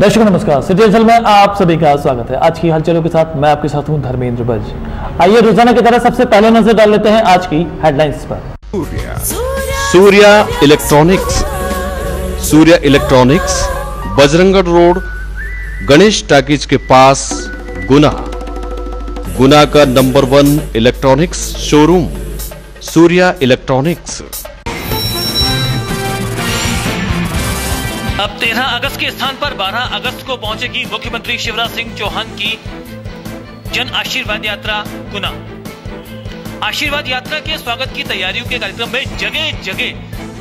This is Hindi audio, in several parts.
दर्शकों नमस्कार, सिटी एंसल में आप सभी का स्वागत है। आज की हलचलों के साथ मैं आपके साथ हूं धर्मेंद्र बज। आइए रोजाना की तरह सबसे पहले नजर डाल लेते हैं आज की हेडलाइंस पर। Surya electronics, Surya electronics Bajrangarh road Ganesh talkies के पास गुना का number 1 electronics showroom Surya electronics. अब 13 अगस्त के स्थान पर 12 अगस्त को पहुंचेगी मुख्यमंत्री शिवराज सिंह चौहान की जन आशीर्वाद यात्रा गुना। आशीर्वाद यात्रा के स्वागत की तैयारियों के कार्यक्रम में जगह जगह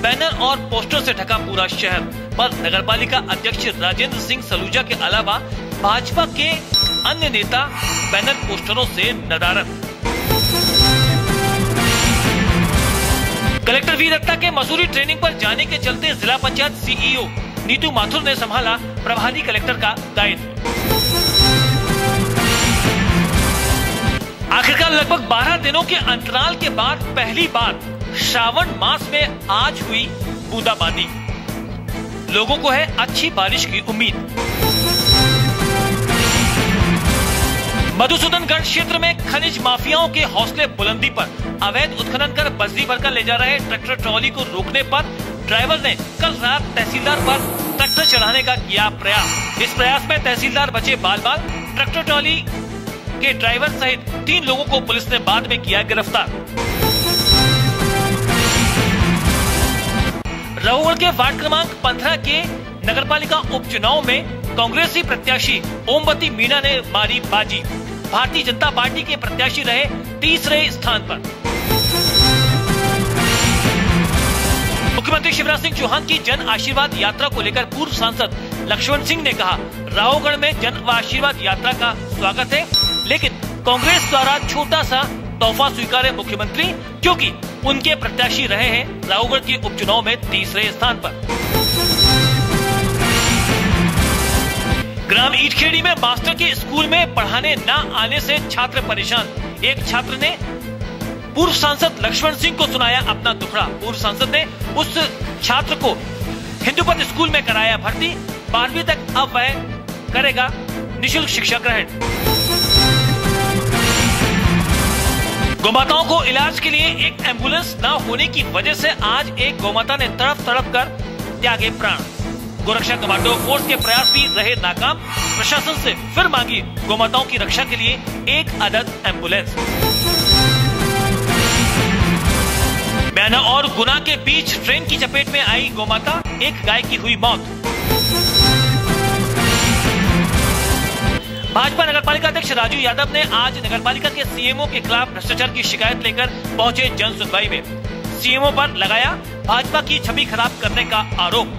बैनर और पोस्टर से ढका पूरा शहर। पर नगरपालिका अध्यक्ष राजेंद्र सिंह सलूजा के अलावा भाजपा के अन्य नेता बैनर पोस्टरों से नदारद। कलेक्टर वी दत्ता के मसूरी ट्रेनिंग पर जाने के चलते जिला पंचायत सीईओ नीतू माथुर ने संभाला प्रभारी कलेक्टर का दायित्व। आखिरकार लगभग 12 दिनों के अंतराल के बाद पहली बार श्रावण मास में आज हुई बूंदाबांदी। लोगों को है अच्छी बारिश की उम्मीद। मधुसूदनगढ़ क्षेत्र में खनिज माफियाओं के हौसले बुलंदी पर। अवैध उत्खनन कर बजरी भरकर ले जा रहे ट्रैक्टर ट्रॉली को रोकने पर ड्राइवर ने कल रात तहसीलदार पर ट्रैक्टर चढ़ाने का किया प्रयास। इस प्रयास में तहसीलदार बचे बाल-बाल। ट्रैक्टर ट्रॉली के ड्राइवर सहित 3 लोगों को पुलिस ने बाद में किया गिरफ्तार। राऊगढ़ के वार्ड क्रमांक 15 के नगरपालिका उपचुनाव में कांग्रेसी प्रत्याशी ओमवती मीणा ने मारी बाजी। भारतीय जनता पार्टी के प्रत्याशी रहे तीसरे स्थान पर। मुख्यमंत्री शिवराज सिंह चौहान की जन आशीर्वाद यात्रा को लेकर पूर्व सांसद लक्ष्मण सिंह ने कहा, राऊगढ़ में जन आशीर्वाद यात्रा का स्वागत है, लेकिन कांग्रेस द्वारा छोटा सा तोहफा स्वीकारे मुख्यमंत्री, क्योंकि उनके प्रत्याशी रहे हैं राऊगढ़ के उपचुनाव में तीसरे स्थान पर। ग्राम ईटखेड़ी में मास्टर के स्कूल में पढ़ाने न आने से छात्र परेशान। एक छात्र ने पूर्व सांसद लक्ष्मण सिंह को सुनाया अपना दुखड़ा। पूर्व सांसद ने उस छात्र को हिंदूपत स्कूल में कराया भर्ती। 12वीं तक अब वह करेगा निःशुल्क शिक्षा ग्रहण। गौमाताओं को इलाज के लिए एक एम्बुलेंस न होने की वजह से आज एक गौमाता ने तड़प तड़प कर त्यागे प्राण। गोरक्षा कमांडो फोर्स के प्रयास भी रहे नाकाम। प्रशासन से फिर मांगी गौमाताओं की रक्षा के लिए एक अदद एम्बुलेंस। मैना और गुना के बीच ट्रेन की चपेट में आई गौमाता, एक गाय की हुई मौत। भाजपा नगरपालिका अध्यक्ष राजू यादव ने आज नगरपालिका के सीएमओ के खिलाफ भ्रष्टाचार की शिकायत लेकर पहुंचे जन सुनवाई में। सीएमओ पर लगाया भाजपा की छवि खराब करने का आरोप।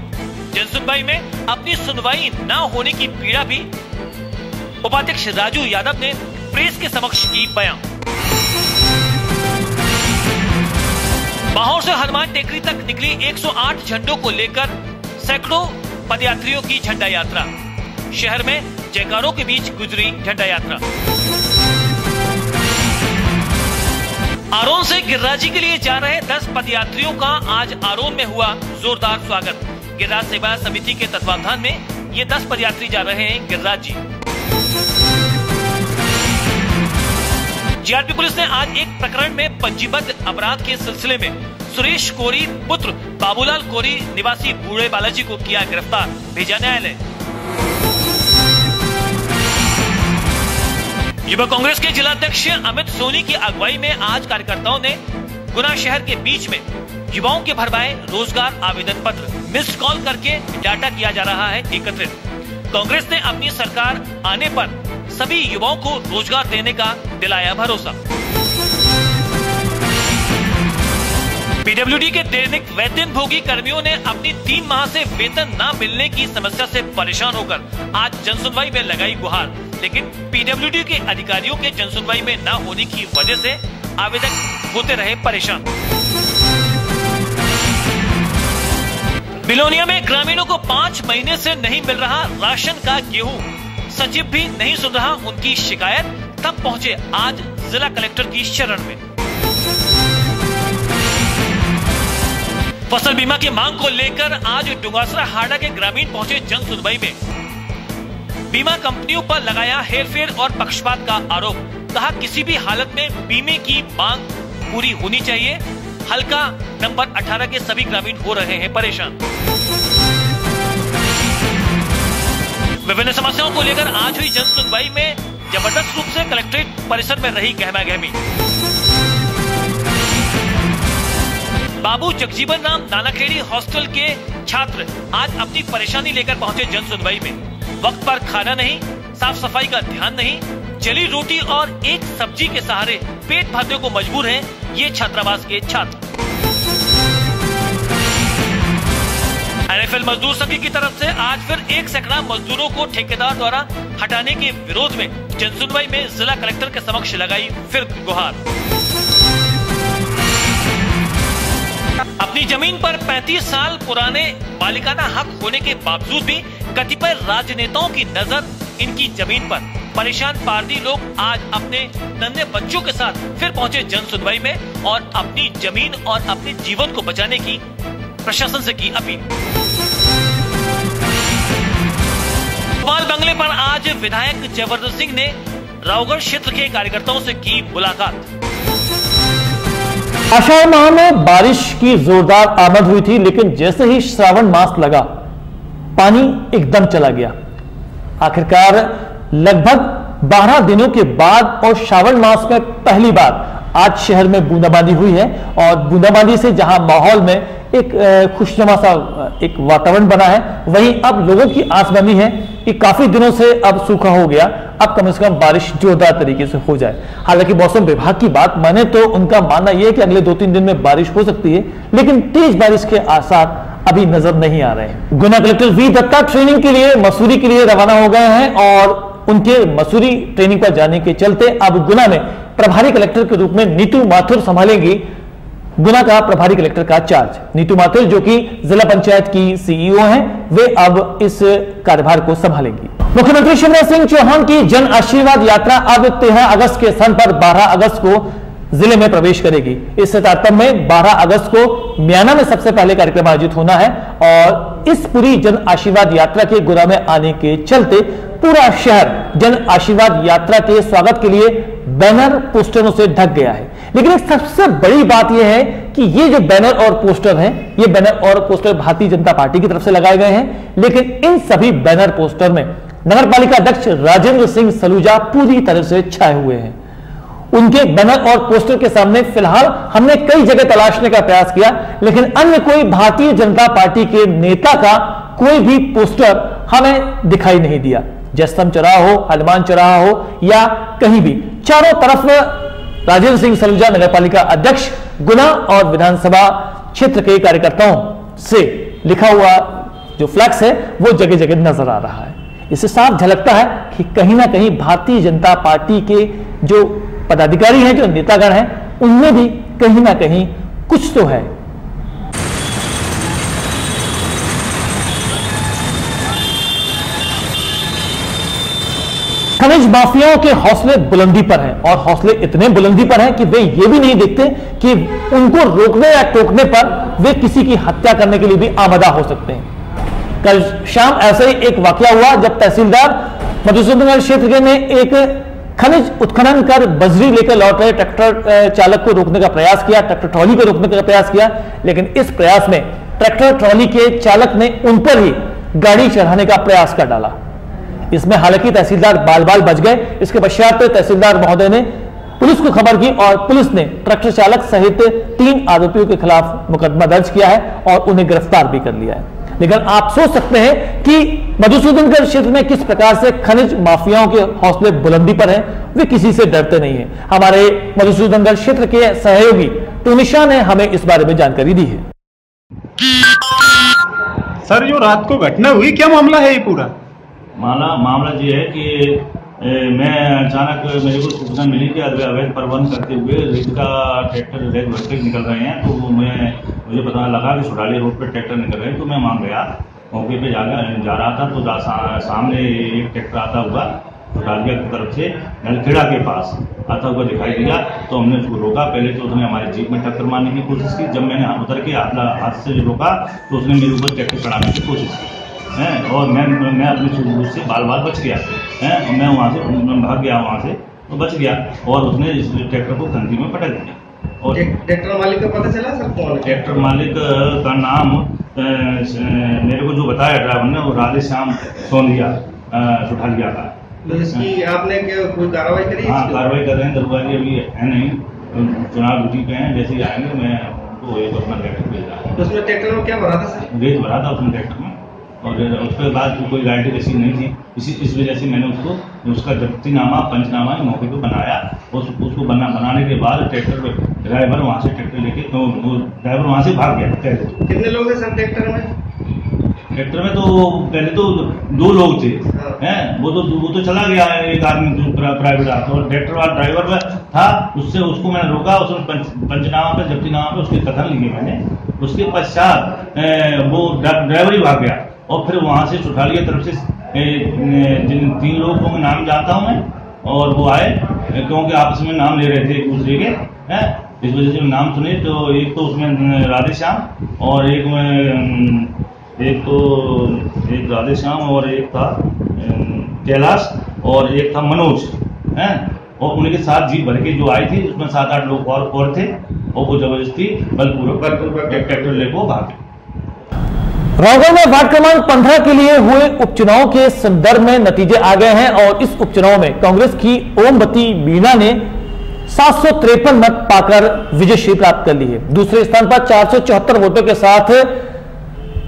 जन सुनवाई में अपनी सुनवाई न होने की पीड़ा भी उपाध्यक्ष राजू यादव ने प्रेस के समक्ष की बयां। बाहोर से हनुमान टेकरी तक निकली 108 झंडों को लेकर सैकड़ों पदयात्रियों की झंडा यात्रा। शहर में जयकारों के बीच गुजरी झंडा यात्रा। आरोन से गिरिराज के लिए जा रहे 10 पदयात्रियों का आज आरोन में हुआ जोरदार स्वागत। गिरिराज सेवा समिति के तत्वावधान में ये 10 पदयात्री जा रहे हैं गिरिराज जी। जीआरपी पुलिस ने आज एक प्रकरण में पंजीबद्ध अपराध के सिलसिले में सुरेश कोरी पुत्र बाबूलाल कोरी निवासी बूढ़े बालाजी को किया गिरफ्तार, भेजा न्यायालय। युवा कांग्रेस के जिलाध्यक्ष अमित सोनी की अगुवाई में आज कार्यकर्ताओं ने गुना शहर के बीच में युवाओं के भरवाए रोजगार आवेदन पत्र। मिस्ड कॉल करके डाटा किया जा रहा है एकत्रित। कांग्रेस ने अपनी सरकार आने पर सभी युवाओं को रोजगार देने का दिलाया भरोसा। पीडब्ल्यूडी के दैनिक वेतन भोगी कर्मियों ने अपनी 3 माह से वेतन न मिलने की समस्या से परेशान होकर आज जनसुनवाई में लगाई गुहार, लेकिन पीडब्ल्यूडी के अधिकारियों के जनसुनवाई में न होने की वजह से आवेदक होते रहे परेशान। बिलोनिया में ग्रामीणों को 5 महीने से नहीं मिल रहा राशन का गेहूं। सचिव भी नहीं सुन रहा उनकी शिकायत, तब पहुंचे आज जिला कलेक्टर की शरण में। फसल बीमा की मांग को लेकर आज डुंगासरा हाड़ा के ग्रामीण पहुंचे जन सुनवाई में। बीमा कंपनियों पर लगाया हेरफेर और पक्षपात का आरोप। कहा किसी भी हालत में बीमे की मांग पूरी होनी चाहिए। हल्का नंबर 18 के सभी ग्रामीण हो रहे हैं परेशान। विभिन्न समस्याओं को लेकर आज हुई जन सुनवाई में जबरदस्त रूप से कलेक्ट्रेट परिसर में रही गहमागहमी। बाबू जगजीवन राम नानाखेड़ी हॉस्टल के छात्र आज अपनी परेशानी लेकर पहुंचे जन सुनवाई में। वक्त पर खाना नहीं, साफ सफाई का ध्यान नहीं, जली रोटी और एक सब्जी के सहारे पेट भरने को मजबूर हैं ये छात्रावास के छात्र। एनएफएल मजदूर संघ की तरफ से आज फिर 1 सैकड़ा मजदूरों को ठेकेदार द्वारा हटाने के विरोध में जनसुनवाई में जिला कलेक्टर के समक्ष लगाई फिर गुहार। अपनी जमीन पर 35 साल पुराने मालिकाना हक होने के बावजूद भी कतिपय राजनेताओं की नजर इनकी जमीन पर। परेशान पारदी लोग आज अपने नन्हे बच्चों के साथ फिर पहुंचे जन सुनवाई में और अपनी जमीन और अपने जीवन को बचाने की प्रशासन से की अपील। भोपाल बंगले पर आज विधायक जयवर्धन सिंह ने रावगढ़ क्षेत्र के कार्यकर्ताओं से की मुलाकात। आषाढ़ माह में बारिश की जोरदार आमद हुई थी, लेकिन जैसे ही श्रावण मास लगा पानी एकदम चला गया। आखिरकार लगभग 12 दिनों के बाद और श्रावण मास में पहली बार आज शहर में बूंदाबांदी हुई है और बूंदाबांदी से जहां माहौल में एक खुशनुमा सा एक वातावरण बना है, वहीं अब लोगों की आसबंदी है कि काफी दिनों से अब सूखा हो गया, अब कम से कम बारिश जोरदार तरीके से हो जाए। हालांकि मौसम विभाग की बात माने तो उनका मानना यह है कि अगले 2-3 दिन में बारिश हो सकती है, लेकिन तेज बारिश के आसार अभी नजर नहीं आ रहे हैं। गुना कलेक्टर वी दत्ता ट्रेनिंग के लिए मसूरी के लिए रवाना हो गए हैं और उनके मसूरी ट्रेनिंग पर जाने के चलते अब गुना में प्रभारी कलेक्टर के रूप में नीतू माथुर संभालेंगी गुना का प्रभारी कलेक्टर का चार्ज। नीतू माथुर जो कि जिला पंचायत की सीईओ हैं, वे अब इस कार्यभार को संभालेंगी। मुख्यमंत्री शिवराज सिंह चौहान की जन आशीर्वाद यात्रा अब 13 अगस्त के स्थान पर 12 अगस्त को जिले में प्रवेश करेगी। इस तारतम्य में 12 अगस्त को म्याना में सबसे पहले कार्यक्रम आयोजित होना है और इस पूरी जन आशीर्वाद यात्रा के गुना में आने के चलते पूरा शहर जन आशीर्वाद यात्रा के स्वागत के लिए बैनर पोस्टरों से ढक गया है। लेकिन एक सबसे बड़ी बात यह है कि ये जो बैनर और पोस्टर हैं, ये बैनर और पोस्टर भारतीय जनता पार्टी की तरफ से लगाए गए हैं, लेकिन इन सभी बैनर पोस्टर में नगर पालिका अध्यक्ष राजेंद्र सिंह सलूजा पूरी तरह से छाए हुए हैं। उनके बैनर और पोस्टर के सामने फिलहाल हमने कई जगह तलाशने का प्रयास किया, लेकिन अन्य कोई भारतीय जनता पार्टी के नेता का कोई भी पोस्टर हमें दिखाई नहीं दिया। जयस्तंभ चौराहा हो, हनुमान चौराहा हो या कहीं भी, चारों तरफ राजेंद्र सिंह सलूजा नगर पालिका अध्यक्ष गुना और विधानसभा क्षेत्र के कार्यकर्ताओं से लिखा हुआ जो फ्लैक्स है वो जगह जगह नजर आ रहा है। इससे साफ झलकता है कि कहीं ना कहीं भारतीय जनता पार्टी के जो पदाधिकारी हैं, जो नेतागण हैं, उनमें भी कहीं ना कहीं कुछ तो है। खनिज माफियाओं के हौसले बुलंदी पर हैं और हौसले इतने बुलंदी पर हैं कि वे ये भी नहीं देखते कि उनको रोकने या टोकने पर वे किसी की हत्या करने के लिए भी आमदा हो सकते हैं। कल शाम ऐसा ही एक वाकया हुआ जब तहसीलदार मधुसूदनगढ़ क्षेत्र ने एक खनिज उत्खनन कर बजरी लेकर लौट रहे ट्रैक्टर चालक को रोकने का प्रयास किया, ट्रैक्टर ट्रॉली को रोकने का प्रयास किया, लेकिन इस प्रयास में ट्रैक्टर ट्रॉली के चालक ने उन पर ही गाड़ी चढ़ाने का प्रयास कर डाला। इसमें हालांकि तहसीलदार बाल बाल बच गए। इसके पश्चात तहसीलदार महोदय ने पुलिस को खबर की और पुलिस ने ट्रैक्टर चालक सहित 3 आरोपियों के खिलाफ मुकदमा दर्ज किया है और उन्हें गिरफ्तार भी कर लिया है। लेकिन आप सोच सकते हैं कि मधुसूदनगढ़ क्षेत्र में किस प्रकार से खनिज माफियाओं के हौसले बुलंदी पर हैं, वे किसी से डरते नहीं हैं। हमारे मधुसूदनगढ़ क्षेत्र के सहयोगी टूनिशा ने हमें इस बारे में जानकारी दी है। सर, जो रात को घटना हुई, क्या मामला है ये पूरा? मामला ये है कि मैं अचानक मेरे को सूचना मिली कि अवैध परिवहन करते हुए रेत का ट्रैक्टर रेत भरते निकल रहे हैं। तो मुझे पता लगा कि सुडाली रोड पर ट्रैक्टर निकल रहे हैं, तो मैं वहाँ गया, मौके पे जा रहा था तो सामने एक ट्रैक्टर आता हुआ सुडालिया की तरफ से नलखेड़ा के पास आता हुआ दिखाई दिया। तो हमने उसको रोका। पहले तो उसने हमारी जीप में टक्कर मारने की कोशिश की। जब मैंने उतर के हाथ से रोका तो उसने मेरे ऊपर ट्रैक्टर चढ़ाने की कोशिश की। हैं, और मैं अपनी सूझबूझ से बाल बच गया हैं, और मैं वहाँ से भाग गया, वहाँ से तो बच गया, और उसने इस ट्रैक्टर को खंती में पटक दिया। और ट्रैक्टर मालिक का पता चला सर कौन है? ट्रैक्टर मालिक का नाम मेरे को जो बताया ड्राइवर ने, वो राधे श्याम सोनिया सुठालिया का। तो इसकी आपने क्या कोई कार्रवाई करी? हाँ, कार्रवाई कर रहे हैं, दरबारी अभी है नहीं, चुनाव ड्यूटी पे हैं, जैसे ही आएंगे मैं उनको एक अपना ट्रैक्टर भेज रहा हूँ। तो उसमें ट्रैक्टर में क्या भरा था सर? रेत भरा था उसमें ट्रैक्टर में, और उसके बाद कोई गारंटी रसीद नहीं थी, इस वजह से मैंने उसका जब्तीनामा पंचनामा मौके पर बनाया। उसको बनाने के बाद ट्रैक्टर ड्राइवर वहाँ से ट्रैक्टर लेके तो ड्राइवर वहाँ से भाग गया। कितने लोग थे सर ट्रैक्टर में? ट्रैक्टर में तो पहले तो 2 लोग थे हैं, वो तो चला गया एक आदमी प्राइवेट आता, और ट्रैक्टर वाला ड्राइवर में था, उसको मैंने रोका, उसने पंचनामा पे जब्तीनामा पे उसके कथन लिए मैंने। उसके पश्चात वो ड्राइवर ही भाग गया, और फिर वहाँ से सुठालिया तरफ से जिन 3 लोगों के नाम जानता हूँ मैं, और वो आए क्योंकि आपस में नाम ले रहे थे एक दूसरे के हैं, इस वजह से नाम सुने। तो एक तो उसमें राधे श्याम, और एक राधे श्याम, और एक था कैलाश, और एक था मनोज हैं, और उनके साथ जीप भर के जो आई थी उसमें 7-8 लोग और थे, और वो जबरदस्ती बलपूर्वक ट्रैक्टर लेकर भागे। रावगढ़ में वार्ड क्रमांक 15 के लिए हुए उपचुनाव के संदर्भ में नतीजे आ गए हैं, और इस उपचुनाव में कांग्रेस की ओमवती मीणा ने 753 मत पाकर विजयश्री प्राप्त कर ली है। दूसरे स्थान पर 474 वोटों के साथ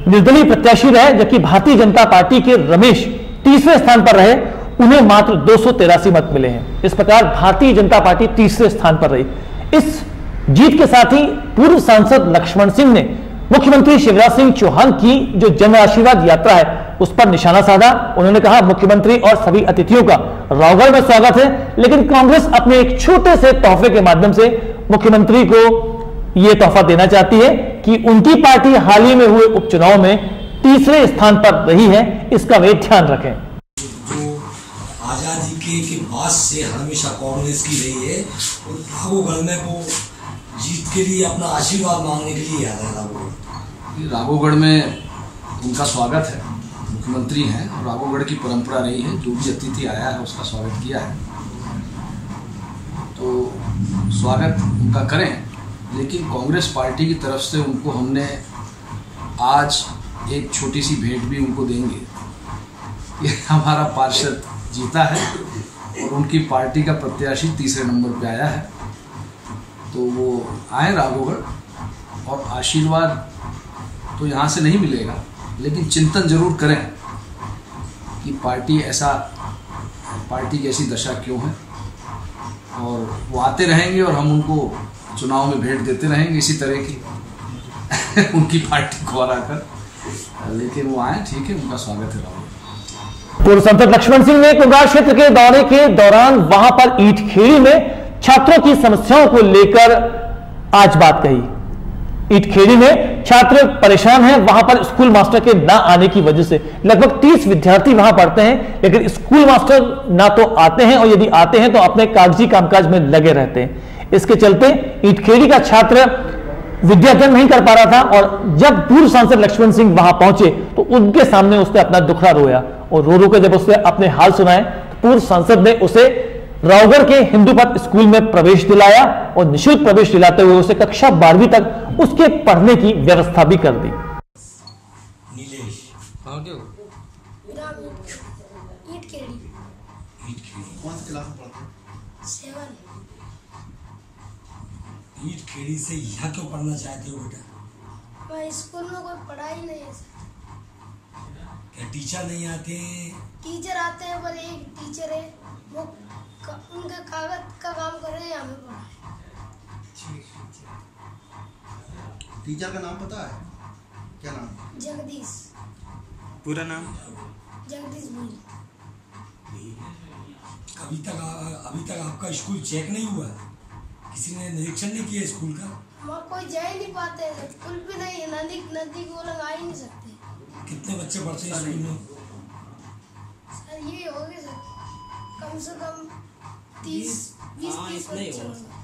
निर्दलीय प्रत्याशी रहे, जबकि भारतीय जनता पार्टी के रमेश तीसरे स्थान पर रहे, उन्हें मात्र 283 मत मिले हैं। इस प्रकार भारतीय जनता पार्टी तीसरे स्थान पर रही। इस जीत के साथ ही पूर्व सांसद लक्ष्मण सिंह ने मुख्यमंत्री शिवराज सिंह चौहान की जो जन आशीर्वाद यात्रा है उस पर निशाना साधा। उन्होंने कहा, मुख्यमंत्री और सभी अतिथियों का रावगढ़ में स्वागत है, लेकिन कांग्रेस अपने एक छोटे से तोहफे के माध्यम से मुख्यमंत्री को यह तोहफा देना चाहती है कि उनकी पार्टी हाल ही में हुए उपचुनाव में तीसरे स्थान पर रही है, इसका वे ध्यान रखें। जो आजादी के बाद से हमेशा कांग्रेस की रही है, और राघोगढ़ में वो जीत के लिए अपना आशीर्वाद मांगने के लिए आया है। राघोगढ़ में उनका स्वागत है, मुख्यमंत्री हैं, और राघोगढ़ की परंपरा रही है, जो भी अतिथि आया है उसका स्वागत किया है, तो स्वागत उनका करें। लेकिन कांग्रेस पार्टी की तरफ से उनको हमने आज एक छोटी सी भेंट भी उनको देंगे। ये हमारा पार्षद जीता है और उनकी पार्टी का प्रत्याशी तीसरे नंबर पे आया है, तो वो आए राघोगढ़, और आशीर्वाद तो यहाँ से नहीं मिलेगा, लेकिन चिंतन जरूर करें कि पार्टी की ऐसी दशा क्यों है, और वो आते रहेंगे और हम उनको चुनाव में भेंट देते रहेंगे इसी तरह की उनकी पार्टी को हराकर, लेकिन वो आए, ठीक है, उनका स्वागत है राहुल। पूर्व सांसद लक्ष्मण सिंह ने कुंगार क्षेत्र के दौरे के दौरान वहां पर ईंटखेड़ी में छात्रों की समस्याओं को लेकर आज बात कही। ईंटखेड़ी में छात्र परेशान हैं, वहां पर स्कूल मास्टर के ना आने की वजह से लगभग 30 विद्यार्थी वहां पढ़ते हैं, लेकिन स्कूल मास्टर ना तो आते हैं, और यदि आते हैं तो अपने कागजी कामकाज में लगे रहते हैं। इसके चलते ईंटखेड़ी का छात्र विद्यार्जन नहीं कर पा रहा था, और जब पूर्व सांसद लक्ष्मण सिंह वहां पहुंचे तो उनके सामने उसने अपना दुखड़ा रोया, और रो के जब उसने अपने हाल सुनाए तो पूर्व सांसद ने उसे रावगढ़ के हिंदू पथ स्कूल में प्रवेश दिलाया, और निःशुल्क प्रवेश दिलाते हुए उसे कक्षा 12वीं तक उसके पढ़ने की व्यवस्था भी कर दी। नीलेश, कौन सी क्लास में पढ़ते हैं? 7। ईंटखेड़ी से यहाँ क्यों पढ़ना चाहते हो बेटा? मैं स्कूल में कोई पढ़ाई नहीं है सर। क्या टीचर नहीं आते? टीचर आते हैं, पर एक टीचर है वो उनके कागज का काम कर रहे हैं, हमें पढ़ाए। टीचर का नाम पता है? क्या नाम? जगदीश। पूरा नाम? जगदीश भोई। अभी तक आपका स्कूल चेक नहीं हुआ? किसी ने निरीक्षण नहीं किया स्कूल का? वहाँ कोई जा ही नहीं पाते हैं, पुल भी नहीं है, नदी को लोग आ ही नहीं सकते। कितने बच्चे पढ़ते हैं स्कूल में? सर ये हो गए सर, कम से कम 30-20 बच्चे होंगे।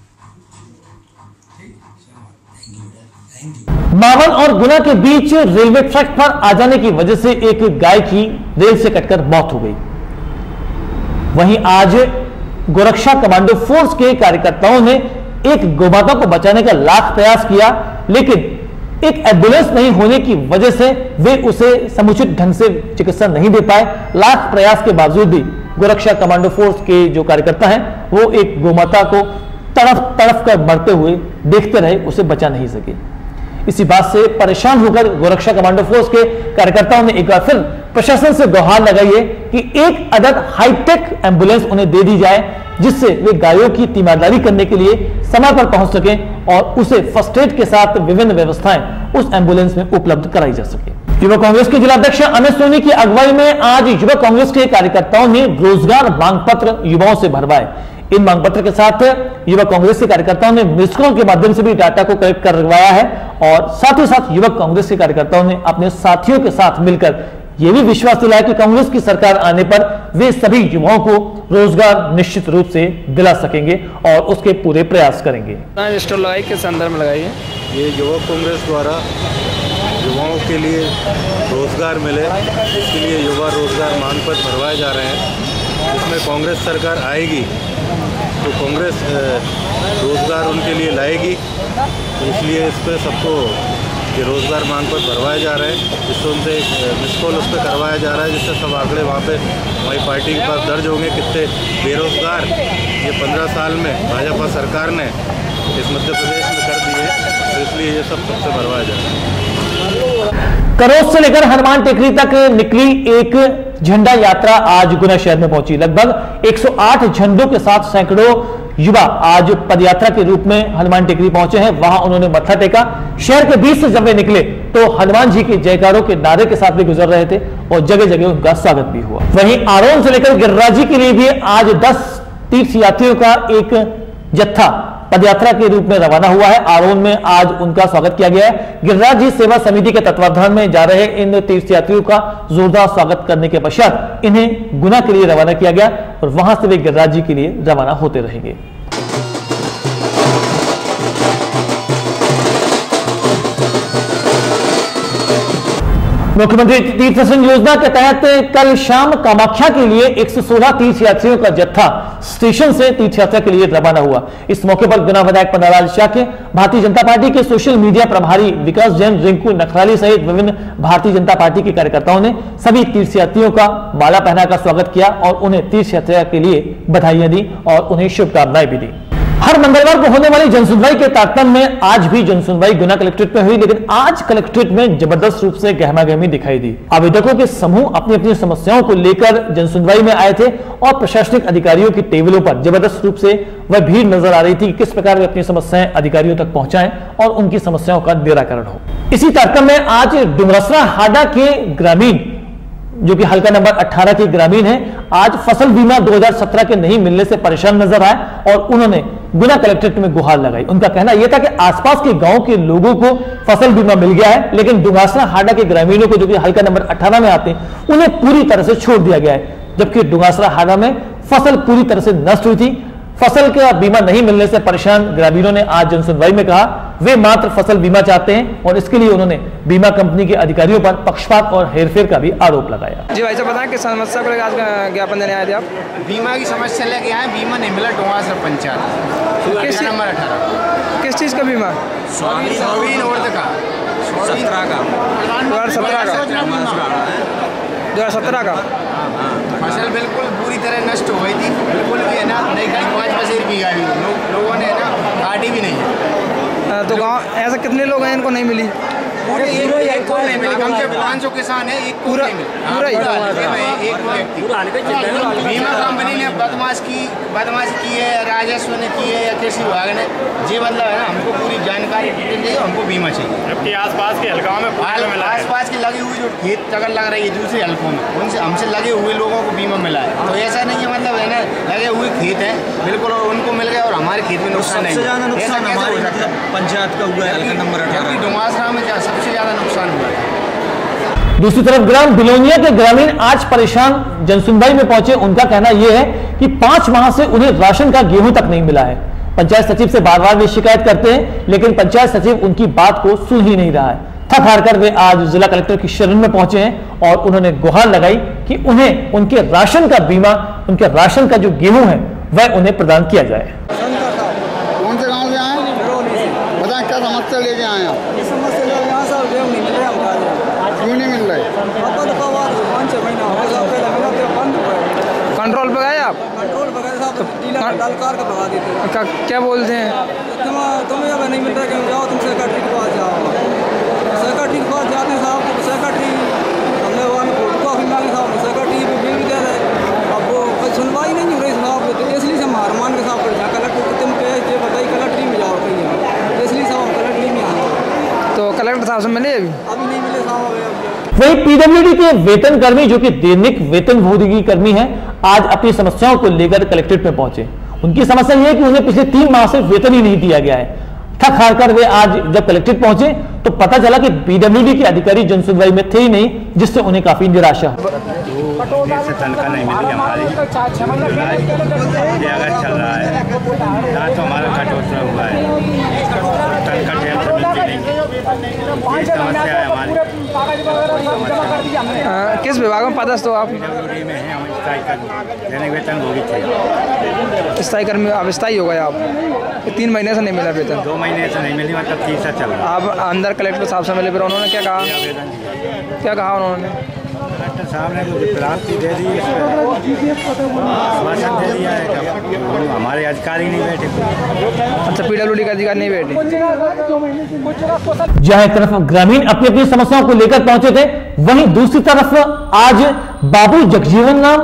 मावन और गुना के बीच रेलवे ट्रैक पर आ जाने की वजह से एक गाय की रेल से कटकर मौत हो गई। वहीं आज गोरक्षा कमांडो फोर्स के कार्यकर्ताओं ने एक गोमाता को बचाने का लाख प्रयास किया, लेकिन एक एम्बुलेंस नहीं होने की वजह से वे उसे समुचित ढंग से चिकित्सा नहीं दे पाए। लाख प्रयास के बावजूद भी गोरक्षा कमांडो फोर्स के जो कार्यकर्ता हैं वो एक गोमाता को तड़फ तड़फ कर मरते हुए देखते रहे, उसे बचा नहीं सके। इसी बात से परेशान होकर गोरक्षा कमांडो फोर्स के कार्यकर्ताओं ने एक बार फिर प्रशासन से गुहार लगाई है कि एक अदद हाईटेक एम्बुलेंस उन्हें दे दी जाए, जिससे वे गायों की तीमारदारी करने के लिए समय पर पहुंच सकें और उसे फर्स्ट एड के साथ विभिन्न व्यवस्थाएं उस एम्बुलेंस में उपलब्ध कराई जा सके। युवा कांग्रेस के जिलाध्यक्ष अमित सोनी की अगुवाई में आज युवा कांग्रेस के कार्यकर्ताओं ने रोजगार मांग पत्र युवाओं से भरवाए। इन मांग पत्र के साथ युवा कांग्रेस के कार्यकर्ताओं ने मिस्ड कॉल के माध्यम से भी डाटा को कलेक्ट करवाया है और साथ ही साथ युवा कांग्रेस के कार्यकर्ताओं ने अपने साथियों के साथ मिलकर यह भी विश्वास दिलाया कि कांग्रेस की सरकार आने पर वे सभी युवाओं को रोजगार निश्चित रूप से दिला सकेंगे और उसके पूरे प्रयास करेंगे। स्टॉल लगाई किस संदर्भ में लगाई है? ये युवा कांग्रेस द्वारा युवाओं के लिए रोजगार मिले, इसके लिए युवा रोजगार मांग पत्र भरवाए जा रहे हैं। इसमें कांग्रेस सरकार आएगी तो कांग्रेस रोजगार उनके लिए लाएगी, तो इसलिए इस पर सबको ये रोजगार मांग पर भरवाए जा रहे हैं। जिससे उनसे एक मिस कॉल उस पर करवाया जा रहा है, जिससे सब आंकड़े वहाँ पे हमारी पार्टी के पास दर्ज होंगे कितने बेरोजगार ये 15 साल में भाजपा सरकार ने इस मध्य प्रदेश में कर दिए, तो इसलिए ये सब सबसे भरवाया जा रहा है। करोज से लेकर हनुमान टेकरी तक निकली एक झंडा यात्रा आज गुना शहर में पहुंची। लगभग 108 झंडों के साथ सैकड़ों युवा आज पदयात्रा के रूप में हनुमान टेकरी पहुंचे हैं। वहां उन्होंने मत्था टेका। शहर के बीच से जब वे निकले तो हनुमान जी के जयकारों के नारे के साथ भी गुजर रहे थे और जगह जगह उनका स्वागत भी हुआ। वहीं आरोन से लेकर गिरिराजी के लिए भी आज 10 तीर्थ यात्रियों का एक जत्था पदयात्रा के रूप में रवाना हुआ है। आरोन में आज उनका स्वागत किया गया है। गिरिराज जी सेवा समिति के तत्वाधान में जा रहे इन तीर्थयात्रियों का जोरदार स्वागत करने के पश्चात इन्हें गुना के लिए रवाना किया गया और वहां से वे गिरिराज जी के लिए रवाना होते रहेंगे। मुख्यमंत्री तीर्थ दर्शन योजना के तहत कल शाम कामाख्या के लिए 116 तीर्थयात्रियों का जत्था स्टेशन से तीर्थयात्रा के लिए रवाना हुआ। इस मौके पर गुना विधायक पन्नालाल शाक्य, भारतीय जनता पार्टी के सोशल मीडिया प्रभारी विकास जैन, रिंकू नखराली सहित विभिन्न भारतीय जनता पार्टी के कार्यकर्ताओं ने सभी तीर्थयात्रियों का माला पहनाकर स्वागत किया और उन्हें तीर्थयात्रा के लिए बधाइयां दी और उन्हें शुभकामनाएं भी दी। हर मंगलवार को होने वाली जनसुनवाई के तारतम्य में आज भी जनसुनवाई गुना कलेक्ट्रेट में हुई, लेकिन आज कलेक्ट्रेट में जबरदस्त रूप से गहमागहमी दिखाई दी। आवेदकों के समूह अपनी अपनी समस्याओं को लेकर जनसुनवाई में आए थे और प्रशासनिक अधिकारियों की टेबलों पर जबरदस्त रूप से वह भीड़ नजर आ रही थी कि किस प्रकार वे अपनी समस्याएं अधिकारियों तक पहुंचाएं और उनकी समस्याओं का निराकरण हो। इसी तारतम्य में आज डुमरसरा हाडा के ग्रामीण जो कि हल्का नंबर 18 के ग्रामीण हैं, आज फसल बीमा 2017 के नहीं मिलने से परेशान नजर आए और उन्होंने गुना कलेक्ट्रेट में गुहार लगाई। उनका कहना यह था कि आसपास के गांव के लोगों को फसल बीमा मिल गया है, लेकिन डुंगासरा हाडा के ग्रामीणों को जो कि हल्का नंबर 18 में आते हैं उन्हें पूरी तरह से छोड़ दिया गया है, जबकि डुंगासरा हाडा में फसल पूरी तरह से नष्ट हुई थी। फसल का बीमा नहीं मिलने से परेशान ग्रामीणों ने आज जनसुनवाई में कहा वे मात्र फसल बीमा चाहते हैं और इसके लिए उन्होंने बीमा कंपनी के अधिकारियों पर पक्षपात और हेरफेर का भी आरोप लगाया। जी भाई साहब बताएं किस समस्या को लेकर आज ज्ञापन देने आए थे आप? बीमा की समस्या लेके आए, बीमा नहीं मिला डुंगासरा पंचायत किस नंबर 18। किस चीज़ का बीमा? सोयाबीन औरत का 2017 का फसल बिल्कुल पूरी तरह नष्ट हो गई थी, बिल्कुल भी है ना, नहीं कहीं 5 पैसे की गाड़ी लोगों ने है ना काटी भी नहीं है। तो गाँव ऐसे कितने लोग हैं इनको नहीं मिली? पूरे एक को नहीं मिली, कम से 500 किसान है, एक को नहीं मिली, एक व्यक्ति। बीमा कंपनी ने बदमाशी की है, राजस्व ने की है या कृषि विभाग ने, ये मतलब है ना हमको पूरी जानकारी चाहिए, हमको बीमा चाहिए। जबकि आसपास के हल्काओं में आसपास की लगी हुई जो खेत अगर लग रही है दूसरे हल्कों में, उनसे हमसे लगे हुए लोगों को बीमा मिला है। तो ऐसा नहीं है मतलब है ना लगे हुए खेत हैं बिल्कुल और उनको मिल गया और हमारे खेत में नुकसान नहीं। पंचायत का हुआ है नंबर 18 डुंगासरा में सबसे ज्यादा नुकसान हुआ है। दूसरी तरफ ग्राम बिलोनिया के ग्रामीण आज परेशान जनसुनवाई में पहुंचे। उनका कहना यह है कि 5 माह से उन्हें राशन का गेहूं तक नहीं मिला है। पंचायत सचिव से बार बार वे शिकायत करते हैं, लेकिन पंचायत सचिव उनकी बात को सुन ही नहीं रहा है। थक हार कर वे आज जिला कलेक्टर की शरण में पहुंचे हैं और उन्होंने गुहार लगाई कि उन्हें उनके राशन का बीमा, उनके राशन का जो गेहूं है वह उन्हें प्रदान किया जाए। कौन से गांव से आए? बताएं क्या समस्या लेके आए आप? समस्या लेके आए साहब, गेहूं नहीं मिल रहे हमको। क्यों नहीं मिल रहे? कंट्रोल पे गए आप? कंट्रोल पे गए साहब, डीलर डालकार का भगा देते। क्या बोलते हैं? तुम्हें अब नहीं मिल रहा, क्यों जाओ तुम सेक्रेटरी के पास जाओ। सेक्रेटरी के पास जाते हैं साहब, तो सेक्रेटरी हमने वहाँ फोटो कॉपी मांगी साहब, सेक्रेटरी पे बिल भी दे रहे। अब वो सुनवाई नहीं हो रही साहब, तो इसलिए से हार मान के साहब कलेक्टर तुम पे ये बताइए कलेक्टरी में जाओ कहीं, इसलिए साहब हम कलेक्टरी में आए। तो कलेक्टर साहब से मिले अभी नहीं मिले साहब। वही पीडब्ल्यूडी के वेतन कर्मी जो कि दैनिक वेतनभोगी कर्मी हैं, आज अपनी समस्याओं को लेकर कलेक्ट्रेट में पहुंचे। उनकी समस्या यह है कि उन्हें पिछले 3 माह से वेतन ही नहीं दिया गया है। थक हार कर वे आज जब कलेक्ट्रेट पहुंचे तो पता चला कि पीडब्ल्यूडी के अधिकारी जनसुनवाई में थे ही नहीं, जिससे उन्हें काफी निराशा। तनख्वाह नहीं मिली हमारी, अगर चल रहा है ना तो हमारा कटौती हुआ है, तनख्वाह टाइम से मिलती नहीं, ये समस्या है हमारी। किस विभाग में पदस्थ हो आप? पीडब्ल्यूडी में है हम, दैनिक वेतनभोगी थे। स्थायी कर्मी अब स्थायी हो गए आप? 3 महीने से नहीं मिला वेतन? 2 महीने से नहीं मिली, मतलब 30 से चल रहा है। आप अंदर कलेक्टर साहब से मिले, फिर उन्होंने क्या कहा? क्या कहा उन्होंने? कलेक्टर साहब ने जो प्राप्ति दे दी, आश्वासन दे दिया है, हमारे अधिकारी नहीं बैठे। अच्छा, पीडब्ल्यूडी के अधिकारी नहीं बैठे। जहां एक तरफ ग्रामीण अपनी अपनी समस्याओं को लेकर पहुंचे थे, वहीं दूसरी तरफ आज बाबू जगजीवन राम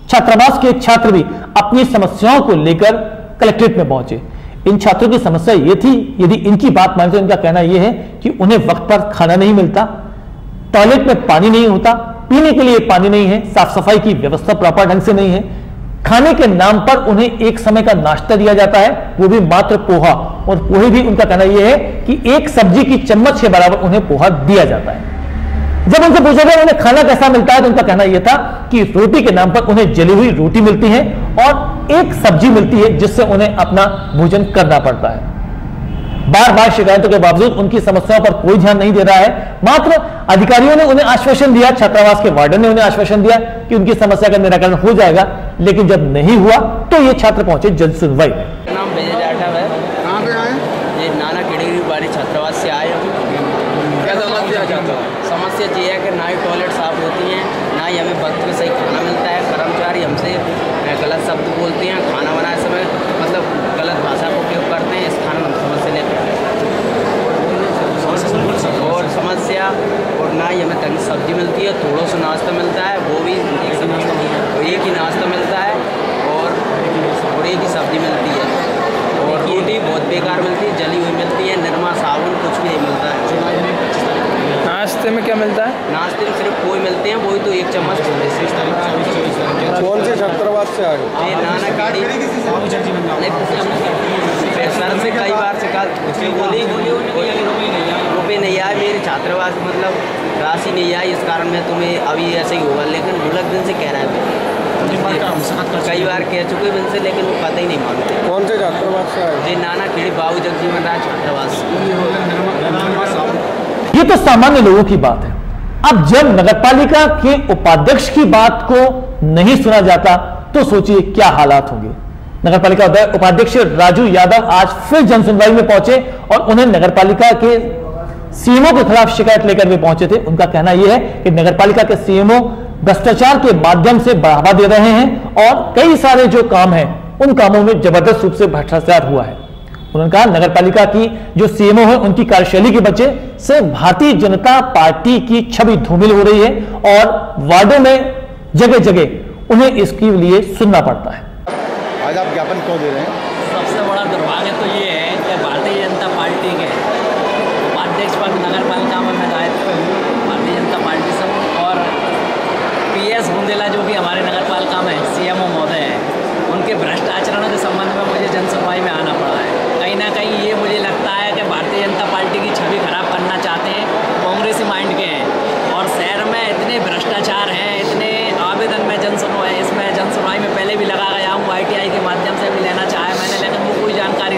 छात्रावास के छात्र भी अपनी समस्याओं को लेकर कलेक्ट्रेट में पहुंचे। इन छात्रों की समस्या ये थी, यदि इनकी बात माने तो इनका कहना यह है कि उन्हें वक्त पर खाना नहीं मिलता, टॉयलेट में पानी नहीं होता, पीने के लिए पानी नहीं है, साफ सफाई की व्यवस्था प्रॉपर ढंग से नहीं है, खाने के नाम पर उन्हें एक समय का नाश्ता दिया जाता है, वो भी मात्र पोहा, और पोहे भी उनका कहना यह है कि एक सब्जी की चम्मच के बराबर उन्हें पोहा दिया जाता है। जब उनसे पूछा गया उन्हें खाना कैसा मिलता है तो उनका कहना यह था कि रोटी के नाम पर उन्हें जली हुई रोटी मिलती है और एक सब्जी मिलती है जिससे उन्हें अपना भोजन करना पड़ता है। बार बार शिकायतों के बावजूद उनकी समस्याओं पर कोई ध्यान नहीं दे रहा है। मात्र अधिकारियों ने उन्हें आश्वासन दिया, छात्रावास के वार्डन ने उन्हें आश्वासन दिया कि उनकी समस्या का निराकरण हो जाएगा, लेकिन जब नहीं हुआ तो ये छात्र पहुंचे जन सुनवाई में। नाम विजय जाटव है। कहाँ पे आए? ये नाना किड़गी बाड़ी छात्रावास से आए। क्या समस्या चाहते हो? समस्या ये है कि ना ही टॉयलेट साफ होती हैं, ना ही हमें वक्त पे सही खाना मिलता है, कर्मचारी हमसे गलत शब्द बोलते हैं, खाना बनाए समय मतलब गलत भाषा का उपयोग करते हैं, इस कारण हम समस्या लेते हैं। और समस्या और ना ही हमें तंग सब्जी मिलती है, थोड़ा सा नाश्ता मिलता है, वो भी एक ही नाश्ता मिलता है और एक ही सब्जी मिलती है, और रोटी बहुत बेकार मिलती है, जली हुई मिलती है, निरमा साबुन कुछ भी नहीं मिलता है। नाश्ते में क्या मिलता है? नाश्ते में सिर्फ पोहे मिलते हैं, वही तो एक चम्मच। कौन से छात्रावास से आए? ये नाना गाड़ी सर से कई बार से बोली रुपये नहीं आए मेरे छात्रावास, मतलब राशि नहीं आई, इस कारण में तुम्हें अभी ऐसे ही होगा, लेकिन ढुलक दिन से कह रहा है, कई बार कह चुके दिन से, लेकिन वो पता ही नहीं मानते। कौन से छात्रावास से आए? ये नाना खेड़ी बाबू जगजीवन राम छात्रावास। ये तो सामान्य लोगों की बात है। अब जब नगरपालिका के उपाध्यक्ष की बात को नहीं सुना जाता तो सोचिए क्या हालात होंगे। नगरपालिका उपाध्यक्ष राजू यादव आज फिर जनसुनवाई में पहुंचे और उन्हें नगरपालिका के सीएमओ के खिलाफ शिकायत लेकर वे पहुंचे थे। उनका कहना यह है कि नगरपालिका के सीएमओ भ्रष्टाचार के माध्यम से बढ़ावा दे रहे हैं और कई सारे जो काम हैं उन कामों में जबरदस्त रूप से भ्रष्टाचार हुआ है। उन्होंने कहा नगरपालिका की जो सीएमओ है उनकी कार्यशैली की वजह से भारतीय जनता पार्टी की छवि धूमिल हो रही है और वार्डों में जगह जगह उन्हें इसके लिए सुनना पड़ता है। आज आप ज्ञापन क्यों दे रहे हैं? सबसे बड़ा दुर्भाग्य तो ये है कि भारतीय जनता पार्टी के उपाध्यक्ष पद नगरपालिका में मैं दायित्व हूँ भारतीय जनता पार्टी से, और PS बुंदेला जो कि हमारे नगरपालिका में सीएमओ महोदय हैं, उनके भ्रष्ट आचरण के संबंध में मुझे जनसुनवाई में आना पड़ा है। कहीं ना कहीं ये मुझे लगता है कि भारतीय जनता पार्टी की छवि खराब करना चाहते हैं, कांग्रेसी माइंड के हैं, और शहर में इतने भ्रष्टाचार हैं, इतने आवेदन में जनसुनवाई में पहले भी लगा गया हूँ, ITI के माध्यम से भी लेना चाहा मैंने, लेकिन वो कोई जानकारी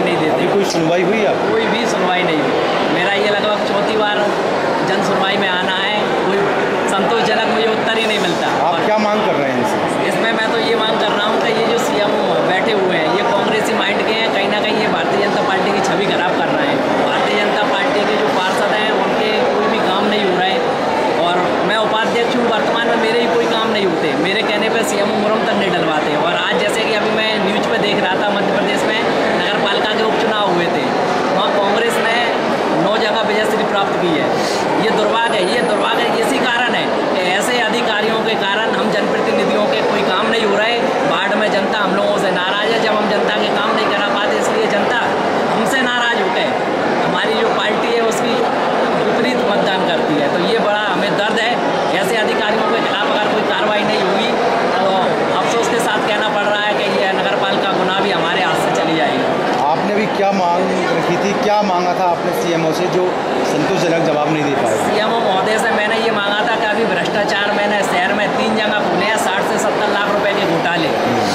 पे सीएम मुरम तक नहीं डलवाते। और आज जैसे कि अभी मैं न्यूज पे देख रहा था, मध्य प्रदेश में नगर पालिका के उपचुनाव हुए थे, वहाँ कांग्रेस ने 9 जगह विजयश्री प्राप्त की है। ये दुर्भाग्य है, ये दुर्भाग्य इसी कारण है कि ऐसे अधिकारियों के कारण हम जनप्रतिनिधियों के कोई काम नहीं हो रहे। वार्ड में जनता हम लोगों से नाराज है, जब हम जनता के काम नहीं करा पाते, इसलिए जनता हमसे नाराज होकर हमारी जो पार्टी है उसकी विपरीत मतदान करती है। तो ये बड़ा हमें दर्द है। ऐसे अधिकारियों के खिलाफ अगर कोई कार्रवाई नहीं होगी तो अफसोस के साथ कहना पड़ रहा है कि ये नगर पालिका गुना भी हमारे हाथ से चली जाएगी। आपने भी क्या मांग रखी थी, क्या मांगा था आपने सीएमओ से जो संतोषजनक जवाब नहीं दे पाए? सीएमओ महोदय से मैंने ये मांगा था कि अभी भ्रष्टाचार मैंने शहर में 3 जगह खुले हैं, 60 से 70 लाख रुपए के घोटाले,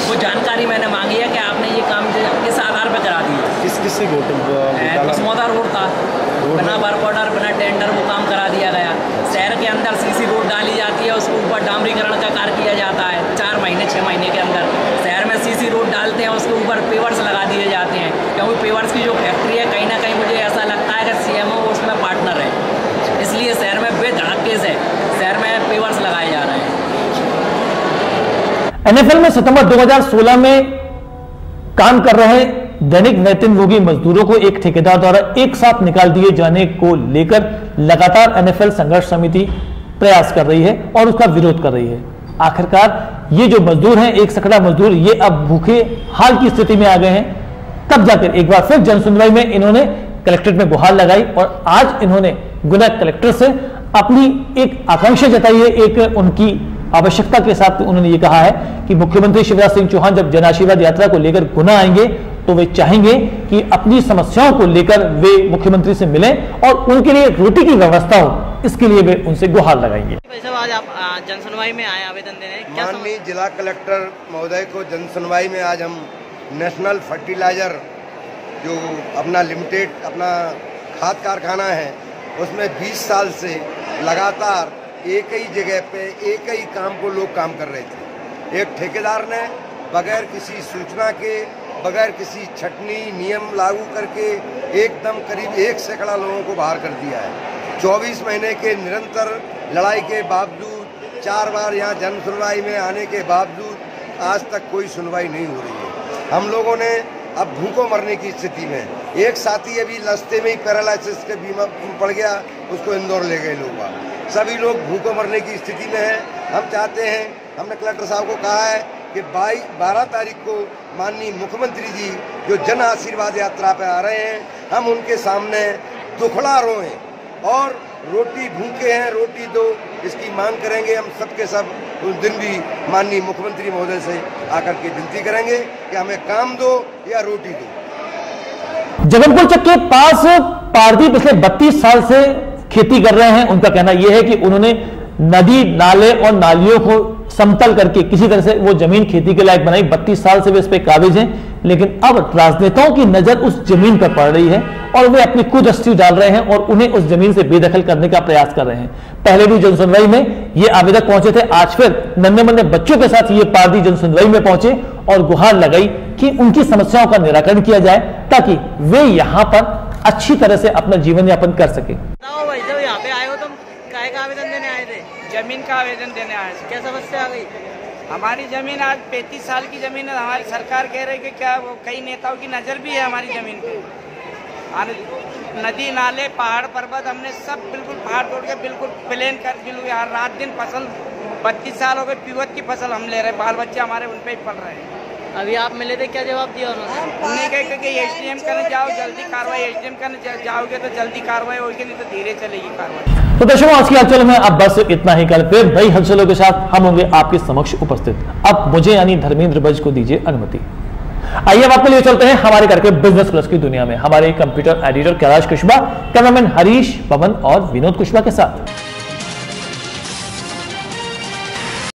वो जानकारी मैंने मांगी है कि आपने ये काम किस आधार पर करा दिए। किस से घोटाला? कुसमोदा रोड था, बिना वर्क ऑर्डर बिना टेंडर वो काम करा दिया गया। शहर के अंदर सीसी रोड डाली जाती है, उसके ऊपर डामरीकरण का कार्य किया जाता है। 4 महीने 6 महीने के अंदर शहर में सीसी रोड डालते हैं, उसके ऊपर पेवर्स लगा दिए जाते हैं। क्योंकि पेवर्स की जो फैक्ट्री है, कहीं ना कहीं मुझे ऐसा लगता है कि सीएमओ उसमें पार्टनर है, इसलिए शहर में बेधड़क केस है, शहर में पेवर्स लगाए जा रहे हैं। एनएफएल में सितंबर 2016 में काम कर रहे दैनिक वेतनभोगी मजदूरों को एक ठेकेदार द्वारा एक साथ निकाल दिए जाने को लेकर लगातार एनएफएल संघर्ष समिति प्रयास कर रही है और उसका विरोध कर रही है। आखिरकार ये जो मजदूर हैं, एक सैकड़ा मजदूर, ये अब भूखे हाल की स्थिति में आ गए हैं। तब जाकर एक बार फिर जनसुनवाई में इन्होंने कलेक्ट्रेट में गुहार लगाई और आज इन्होंने गुना कलेक्टर से अपनी एक आकांक्षा जताई है। एक उनकी आवश्यकता के साथ उन्होंने ये कहा है कि मुख्यमंत्री शिवराज सिंह चौहान जब जन आशीर्वाद यात्रा को लेकर गुना आएंगे तो वे चाहेंगे कि अपनी समस्याओं को लेकर वे मुख्यमंत्री से मिलें और उनके लिए रोटी की व्यवस्था हो, इसके लिए वे उनसे गुहार लगाएंगे। आज आप जनसुनवाई में आए आवेदन देने, माननीय जिला कलेक्टर महोदय को जनसुनवाई में आज हम नेशनल फर्टिलाइजर जो अपना लिमिटेड अपना खाद कारखाना है उसमें 20 साल से लगातार एक ही जगह पे एक ही काम को लोग काम कर रहे थे। एक ठेकेदार ने बगैर किसी सूचना के, बगैर किसी छटनी नियम लागू करके एकदम करीब 1 सैकड़ा लोगों को बाहर कर दिया है। 24 महीने के निरंतर लड़ाई के बावजूद, 4 बार यहाँ जन सुनवाई में आने के बावजूद आज तक कोई सुनवाई नहीं हो रही है। हम लोगों ने अब भूखों मरने की स्थिति में, एक साथी अभी रास्ते में ही पैरालिसिस के बीमा पड़ गया, उसको इंदौर ले गए लोग, सभी लोग भूखों मरने की स्थिति में हैं। हम चाहते हैं, हमने कलेक्टर साहब को कहा है कि 12 तारीख को माननीय मुख्यमंत्री जी जो जन आशीर्वाद यात्रा पे आ रहे हैं, हम उनके सामने दुखड़ा रोएं और रोटी भूखे हैं रोटी दो, इसकी मांग करेंगे। हम सबके सब उस दिन भी माननीय मुख्यमंत्री महोदय से आकर के विनती करेंगे कि हमें काम दो या रोटी दो। जगनपुर चक के पास पारदी पिछले 32 साल से खेती कर रहे हैं। उनका कहना यह है कि उन्होंने नदी, नाले और नालियों को समतल करके किसी तरह से वो जमीन खेती के लायक बनाई। 32 साल से वे इस पे काबिज हैं, लेकिन अब राजनेताओं की नजर उस जमीन पर पड़ रही है और वे अपनी कुदृष्टि डाल रहे हैं और उन्हें उस जमीन से बेदखल करने का प्रयास कर रहे हैं। पहले भी जनसुनवाई में ये आवेदक पहुंचे थे, आज फिर नन्हे मुन्ने बच्चों के साथ ये पारदी जनसुनवाई में पहुंचे और गुहार लगाई कि उनकी समस्याओं का निराकरण किया जाए ताकि वे यहाँ पर अच्छी तरह से अपना जीवन यापन कर सके। जब यहाँ पे आए हो तुम काय का आवेदन देने आए थे? जमीन का आवेदन देने आए थे। क्या समस्या आ गई? हमारी जमीन आज 35 साल की जमीन है। हमारी सरकार कह रही है कि क्या वो कई नेताओं की नजर भी है हमारी जमीन पे। नदी नाले पहाड़ पर्वत हमने सब बिल्कुल पहाड़ तोड़ के बिल्कुल प्लेन कर, बिल्कुल यहाँ रात दिन फसल 32 साल हो गए पीवत की फसल हम ले रहे, बाल बच्चे हमारे उन पे ही पल रहे हैं। अभी आप मिले थे, क्या जवाब दिया उन्होंने? उन्होंने कहा कि एसडीएम करने जाओ, जल्दी कार्रवाई, एसडीएम करने जाओगे तो जल्दी कार्रवाई होगी, नहीं तो धीरे चलेगी कार्रवाई। तो दर्शकों, आज की हलचल में अब बस इतना ही। कल फिर नई हलचलों के साथ हम होंगे आपके समक्ष उपस्थित। अब मुझे यानी धर्मेंद्र बज को दीजिए अनुमति। आइए अब आपके लिए चलते हैं हमारे कार्यक्रम बिजनेस प्लस की दुनिया में हमारे computer editor Kailash Kushwaha, cameraman Harish, Pawan और विनोद कुशवाहा के साथ।